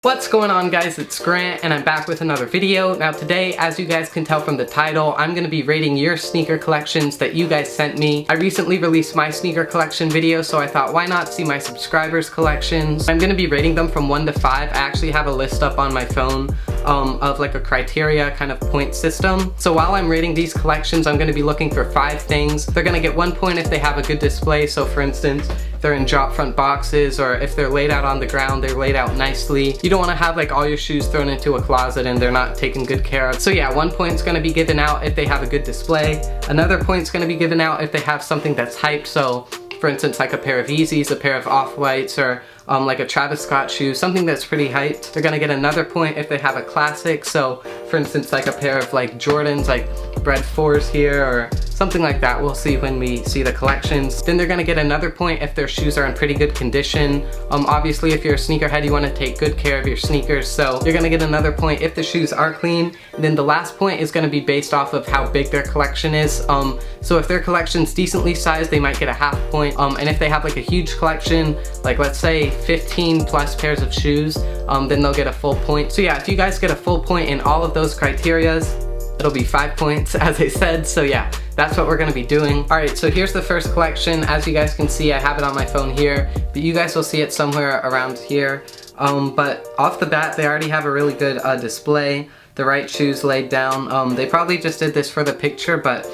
What's going on, guys? It's Grant and I'm back with another video. Now today, as you guys can tell from the title, I'm going to be rating your sneaker collections that you guys sent me. I recently released my sneaker collection video, so I thought why not see my subscribers' collections. I'm going to be rating them from 1 to 5. I actually have a list up on my phone of like a criteria kind of point system. So while I'm rating these collections, I'm going to be looking for 5 things. They're going to get 1 point if they have a good display. So for instance, they're in drop front boxes, or if they're laid out on the ground, they're laid out nicely. You don't want to have like all your shoes thrown into a closet and they're not taken good care of. So yeah, 1 point's going to be given out if they have a good display. Another point's going to be given out if they have something that's hyped. So for instance, like a pair of Yeezys, a pair of Off-Whites, or like a Travis Scott shoe, something that's pretty hyped. They're gonna get another point if they have a classic. So for instance, like a pair of like Jordans, like Bred 4s here, or something like that. We'll see when we see the collections. Then they're gonna get another point if their shoes are in pretty good condition. Obviously, if you're a sneakerhead, you wanna take good care of your sneakers, so you're gonna get another point if the shoes are clean. And then the last point is gonna be based off of how big their collection is. So if their collection's decently sized, they might get a half point. And if they have like a huge collection, like let's say 15 plus pairs of shoes, then they'll get a full point. So yeah, if you guys get a full point in all of those criterias, it'll be 5 points, as I said. So yeah, that's what we're gonna be doing. All right, so here's the first collection. As you guys can see, I have it on my phone here, but you guys will see it somewhere around here. But off the bat, they already have a really good display. The right shoes laid down. They probably just did this for the picture, but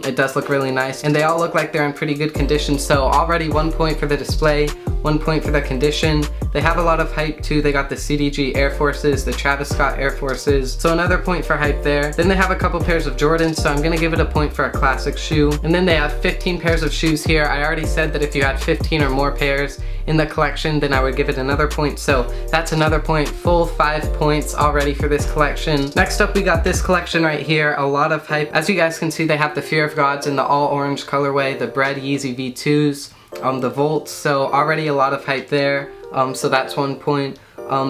it does look really nice, and they all look like they're in pretty good condition. So already 1 point for the display, 1 point for the condition. They have a lot of hype too. They got the CDG Air Forces, the Travis Scott Air Forces, so another point for hype there. Then they have a couple pairs of Jordans, so I'm gonna give it a point for a classic shoe. And then they have 15 pairs of shoes here. I already said that if you had 15 or more pairs in the collection, then I would give it another point, so that's another point. Full 5 points already for this collection. Next up, we got this collection right here. A lot of hype. As you guys can see, they have the Fear of Gods in the all orange colorway, the Bred Yeezy V2s, the Volts, so already a lot of hype there. So that's 1 point.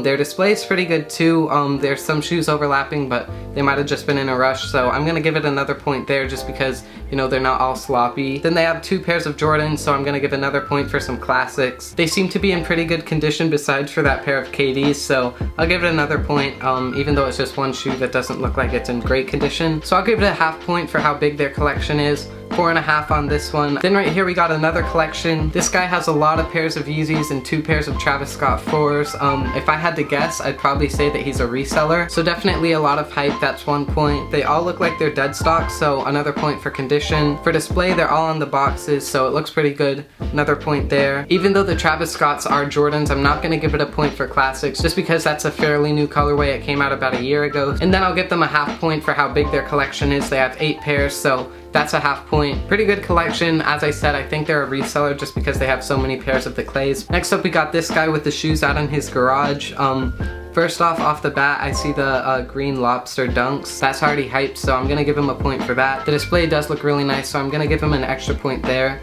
Their display is pretty good too. There's some shoes overlapping, but they might have just been in a rush, so I'm gonna give it another point there just because, you know, they're not all sloppy. Then they have 2 pairs of Jordans, so I'm gonna give another point for some classics. They seem to be in pretty good condition besides for that pair of KDs, so I'll give it another point, even though it's just one shoe that doesn't look like it's in great condition. So I'll give it a half point for how big their collection is. 4.5 on this one. Then right here we got another collection. This guy has a lot of pairs of Yeezys and 2 pairs of Travis Scott 4s. If I had to guess, I'd probably say that he's a reseller. So definitely a lot of hype, that's 1 point. They all look like they're dead stock, so another point for condition. For display, they're all on the boxes, so it looks pretty good. Another point there. Even though the Travis Scotts are Jordans, I'm not gonna give it a point for classics, just because that's a fairly new colorway. It came out about a year ago. And then I'll give them a half point for how big their collection is. They have 8 pairs, so that's a half point. Pretty good collection. As I said, I think they're a reseller just because they have so many pairs of the clays. Next up, we got this guy with the shoes out in his garage. First off the bat, I see the green lobster dunks. That's already hyped, so I'm gonna give him a point for that. The display does look really nice, so I'm gonna give him an extra point there.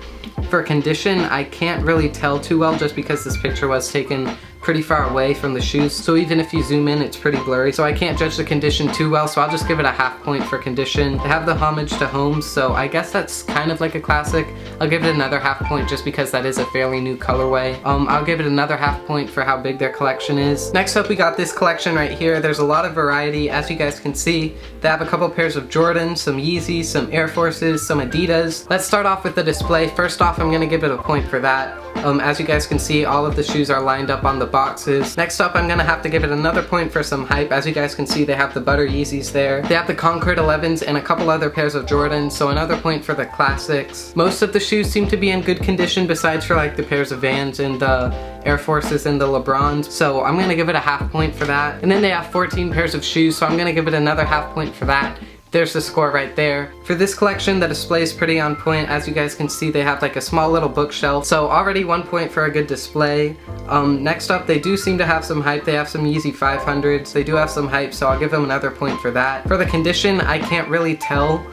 For condition, I can't really tell too well just because this picture was taken pretty far away from the shoes, so even if you zoom in, it's pretty blurry, so I can't judge the condition too well, so I'll just give it a half point for condition. They have the homage to Holmes, so I guess that's kind of like a classic. I'll give it another half point just because that is a fairly new colorway. I'll give it another half point for how big their collection is. Next up, we got this collection right here. There's a lot of variety. As you guys can see, they have a couple pairs of Jordans, some Yeezys, some Air Forces, some Adidas. Let's start off with the display. First off, I'm gonna give it a point for that. As you guys can see, all of the shoes are lined up on the boxes. Next up, I'm gonna have to give it another point for some hype. As you guys can see, they have the Butter Yeezys there. They have the Concord 11s and a couple other pairs of Jordans, so another point for the classics. Most of the shoes seem to be in good condition besides for like the pairs of Vans and the Air Forces and the LeBrons, so I'm gonna give it a half point for that. And then they have 14 pairs of shoes, so I'm gonna give it another half point for that. There's the score right there. For this collection, the display is pretty on point. As you guys can see, they have like a small little bookshelf, so already 1 point for a good display. Next up, they do seem to have some hype. They have some Yeezy 500s. They do have some hype, so I'll give them another point for that. For the condition, I can't really tell.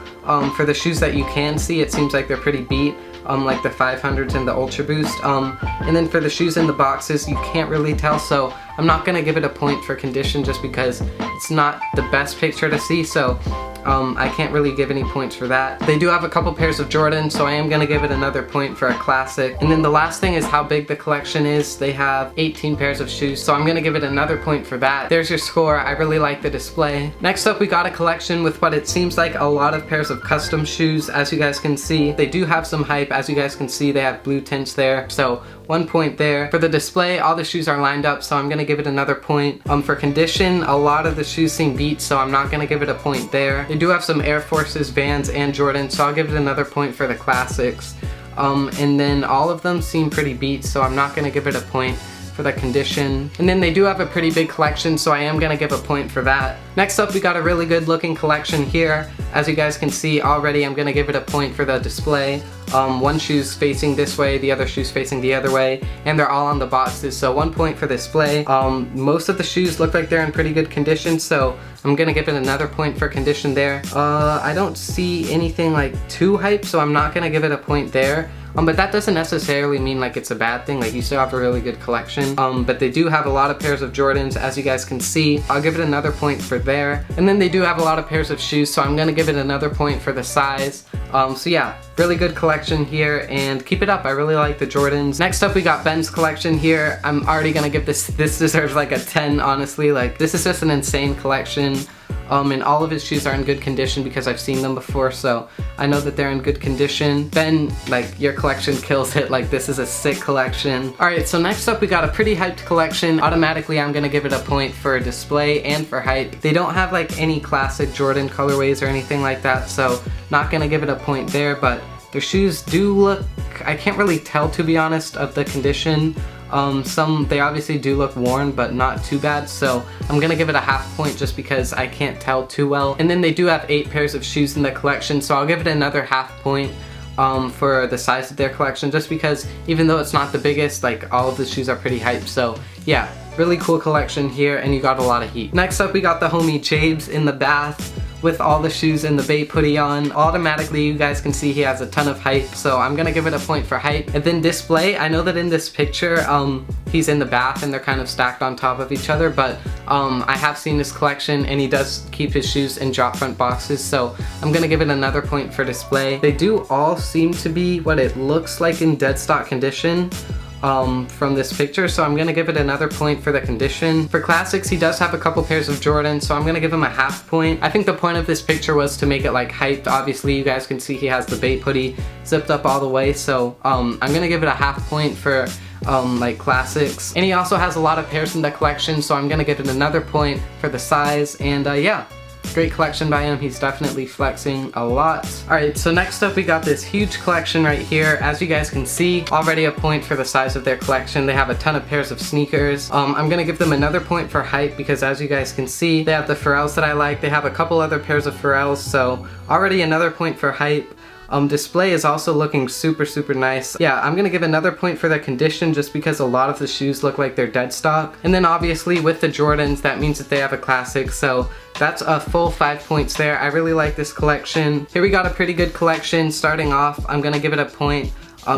For the shoes that you can see, it seems like they're pretty beat. Like the 500s and the Ultra Boost. And then for the shoes in the boxes, you can't really tell, so I'm not gonna give it a point for condition just because it's not the best picture to see, so I can't really give any points for that. They do have a couple pairs of Jordans, so I am gonna give it another point for a classic. And then the last thing is how big the collection is. They have 18 pairs of shoes, so I'm gonna give it another point for that. There's your score. I really like the display. Next up, we got a collection with what it seems like a lot of pairs of custom shoes. As you guys can see, they do have some hype. As you guys can see, they have blue tints there, so 1 point there. For the display, all the shoes are lined up, so I'm gonna give it another point. For condition, a lot of the shoes seem beat, so I'm not gonna give it a point there. They do have some Air Forces, Vans, and Jordans, so I'll give it another point for the classics. And then all of them seem pretty beat, so I'm not gonna give it a point for the condition. And then they do have a pretty big collection, so I am gonna give a point for that. Next up, we got a really good looking collection here. As you guys can see already, I'm gonna give it a point for the display. One shoe's facing this way, the other shoe's facing the other way, and they're all on the boxes, so 1 point for display. Most of the shoes look like they're in pretty good condition, so I'm gonna give it another point for condition there. I don't see anything like too hype, so I'm not gonna give it a point there. But that doesn't necessarily mean like it's a bad thing. Like, you still have a really good collection. But they do have a lot of pairs of Jordans, as you guys can see. I'll give it another point for there. And then they do have a lot of pairs of shoes, so I'm gonna give it another point for the size. So yeah, really good collection here, and keep it up. I really like the Jordans. Next up, we got Ben's collection here. I'm already gonna give this deserves like a 10, honestly. Like, this is just an insane collection. And all of his shoes are in good condition because I've seen them before, so I know that they're in good condition. Ben, like, your collection kills it. Like, this is a sick collection. Alright, so next up we got a pretty hyped collection. Automatically I'm gonna give it a point for display and for hype. They don't have like any classic Jordan colorways or anything like that, so not gonna give it a point there, but their shoes do look, I can't really tell, to be honest, of the condition. They obviously do look worn, but not too bad, so I'm gonna give it a half point just because I can't tell too well. And then they do have 8 pairs of shoes in the collection, so I'll give it another half point for the size of their collection, just because even though it's not the biggest, like, all of the shoes are pretty hyped. So yeah, really cool collection here, and you got a lot of heat. Next up, we got the homie Jabes in the bath with all the shoes and the Bape hoodie on. Automatically, you guys can see he has a ton of hype, so I'm gonna give it a point for hype. And then display, I know that in this picture, he's in the bath and they're kind of stacked on top of each other, but I have seen this collection and he does keep his shoes in drop front boxes, so I'm gonna give it another point for display. They do all seem to be what it looks like in dead stock condition from this picture, so I'm gonna give it another point for the condition. For classics, he does have a couple pairs of Jordans, so I'm gonna give him a half point. I think the point of this picture was to make it like hyped. Obviously, you guys can see he has the Bape hoodie zipped up all the way, so I'm gonna give it a half point for like classics. And he also has a lot of pairs in the collection, so I'm gonna give it another point for the size. And yeah, great collection by him. He's definitely flexing a lot. Alright, so next up we got this huge collection right here. As you guys can see, already a point for the size of their collection. They have a ton of pairs of sneakers. I'm gonna give them another point for hype because, as you guys can see, they have the Pharrells that I like. They have a couple other pairs of Pharrells, so already another point for hype. Display is also looking super nice. Yeah, I'm gonna give another point for the condition just because a lot of the shoes look like they're dead stock. And then obviously with the Jordans, that means that they have a classic, so that's a full 5 points there. I really like this collection. Here we got a pretty good collection. Starting off, I'm gonna give it a point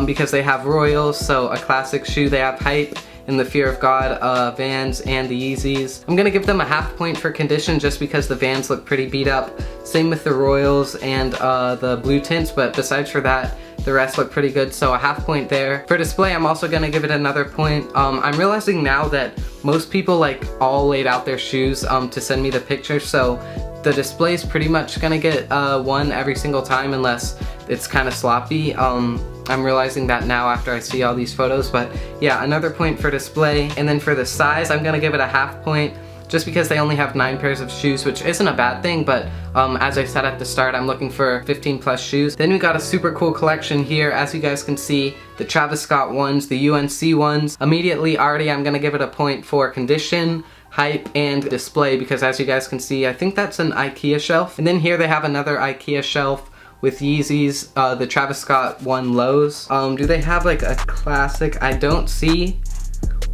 because they have Royals, so a classic shoe. They have hype and the Fear of God Vans and the Yeezys. I'm gonna give them a half point for condition just because the Vans look pretty beat up. Same with the Royals and the blue tints, but besides for that, the rest look pretty good, so a half point there. For display, I'm also gonna give it another point. I'm realizing now that most people like all laid out their shoes to send me the picture, so the display is pretty much gonna get 1 every single time unless it's kind of sloppy. I'm realizing that now after I see all these photos, but yeah, another point for display. And then for the size, I'm gonna give it a half point just because they only have 9 pairs of shoes, which isn't a bad thing, but as I said at the start, I'm looking for 15 plus shoes. Then we got a super cool collection here. As you guys can see, the Travis Scott ones, the UNC ones. Immediately already, I'm gonna give it a point for condition, hype, and display because, as you guys can see, I think that's an IKEA shelf. And then here they have another IKEA shelf with Yeezys, the Travis Scott one lows. Do they have like a classic? I don't see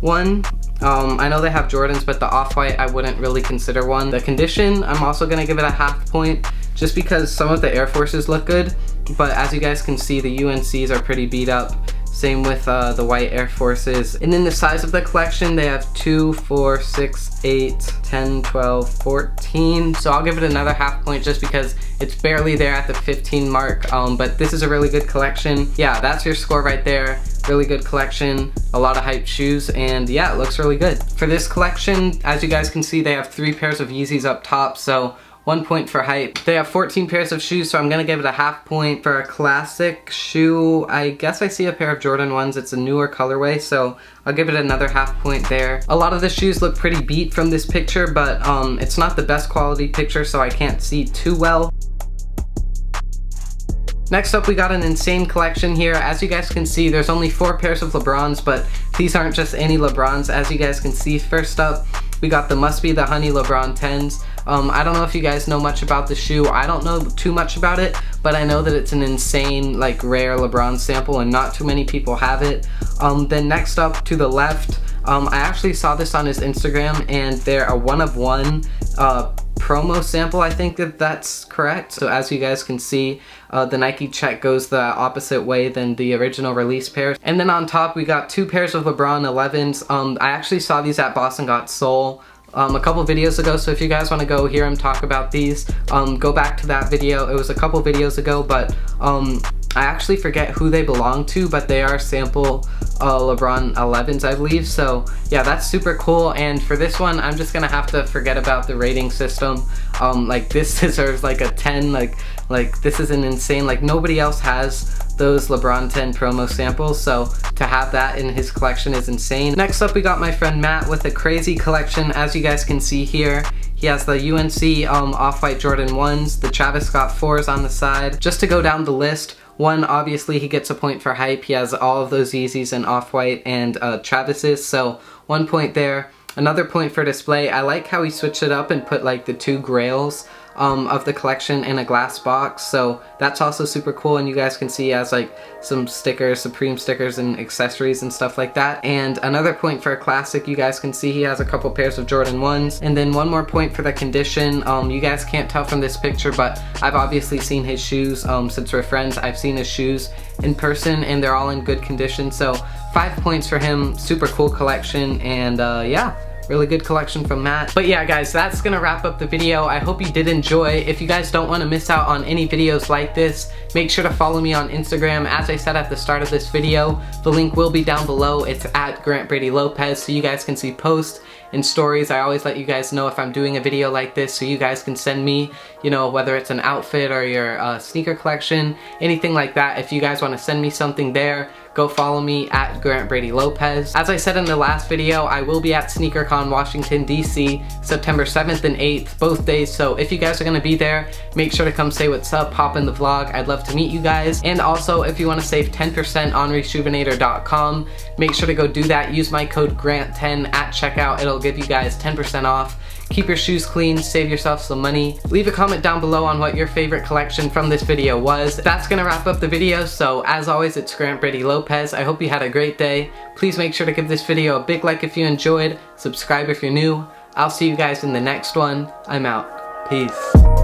one. I know they have Jordans, but the Off-White I wouldn't really consider one. The condition, I'm also gonna give it a half point just because some of the Air Forces look good, but as you guys can see, the UNCs are pretty beat up. Same with the white Air Forces. And in the size of the collection, they have 2, 4, 6, 8, 10, 12, 14. So I'll give it another half point just because it's barely there at the 15 mark. But this is a really good collection. Yeah, that's your score right there. Really good collection, a lot of hype shoes, and yeah, it looks really good. For this collection, as you guys can see, they have 3 pairs of Yeezys up top, so 1 point for hype. They have 14 pairs of shoes, so I'm gonna give it a half point. For a classic shoe, I guess I see a pair of Jordan 1s. It's a newer colorway, so I'll give it another half point there. A lot of the shoes look pretty beat from this picture, but it's not the best quality picture, so I can't see too well. Next up, we got an insane collection here. As you guys can see, there's only 4 pairs of LeBrons, but these aren't just any LeBrons. As you guys can see, first up, we got the Must Be the Honey LeBron 10s. I don't know if you guys know much about the shoe. I don't know too much about it, but I know that it's an insane, like, rare LeBron sample, and not too many people have it. Then next up, to the left, I actually saw this on his Instagram, and they're a 1-of-1 promo sample, I think that's correct. So as you guys can see, the Nike check goes the opposite way than the original release pairs. And then on top, we got 2 pairs of LeBron 11s. I actually saw these at Boston Got Soul a couple videos ago, so if you guys want to go hear him talk about these, go back to that video. It was a couple videos ago, but I actually forget who they belong to, but they are sample LeBron 11s, I believe. So yeah, that's super cool. And for this one, I'm just gonna have to forget about the rating system. Like, this deserves like a 10. Like this is an insane, like, nobody else has those LeBron 10 promo samples, so to have that in his collection is insane. Next up, we got my friend Matt with a crazy collection. As you guys can see here, he has the UNC Off-White Jordan 1s, the Travis Scott 4s on the side. Just to go down the list, 1, obviously he gets a point for hype. He has all of those Yeezys and Off-White and Travis's, so 1 point there. Another point for display. I like how he switched it up and put like the 2 grails of the collection in a glass box, so that's also super cool. And you guys can see he has like some stickers, Supreme stickers and accessories and stuff like that. And another point for a classic, you guys can see he has a couple pairs of Jordan 1s. And then 1 more point for the condition. You guys can't tell from this picture, but I've obviously seen his shoes. Since we're friends, I've seen his shoes in person and they're all in good condition, so 5 points for him. Super cool collection, and yeah, really good collection from Matt. But yeah, guys, that's gonna wrap up the video. I hope you did enjoy. If you guys don't want to miss out on any videos like this, make sure to follow me on Instagram. As I said at the start of this video, the link will be down below. It's at GrantBrady-Lopez, so you guys can see posts and stories. I always let you guys know if I'm doing a video like this, so you guys can send me, you know, whether it's an outfit or your sneaker collection, anything like that. If you guys want to send me something there, go follow me at GrantBrady-Lopez. As I said in the last video, I will be at SneakerCon Washington, D.C. September 7th and 8th, both days. So if you guys are gonna be there, make sure to come say what's up, pop in the vlog. I'd love to meet you guys. And also, if you wanna save 10% on Reshoevn8r.com, make sure to go do that. Use my code GRANT10 at checkout. It'll give you guys 10% off. Keep your shoes clean, save yourself some money. Leave a comment down below on what your favorite collection from this video was. That's gonna wrap up the video, so as always, it's GrantBrady-Lopez. I hope you had a great day. Please make sure to give this video a big like if you enjoyed, subscribe if you're new. I'll see you guys in the next one. I'm out. Peace.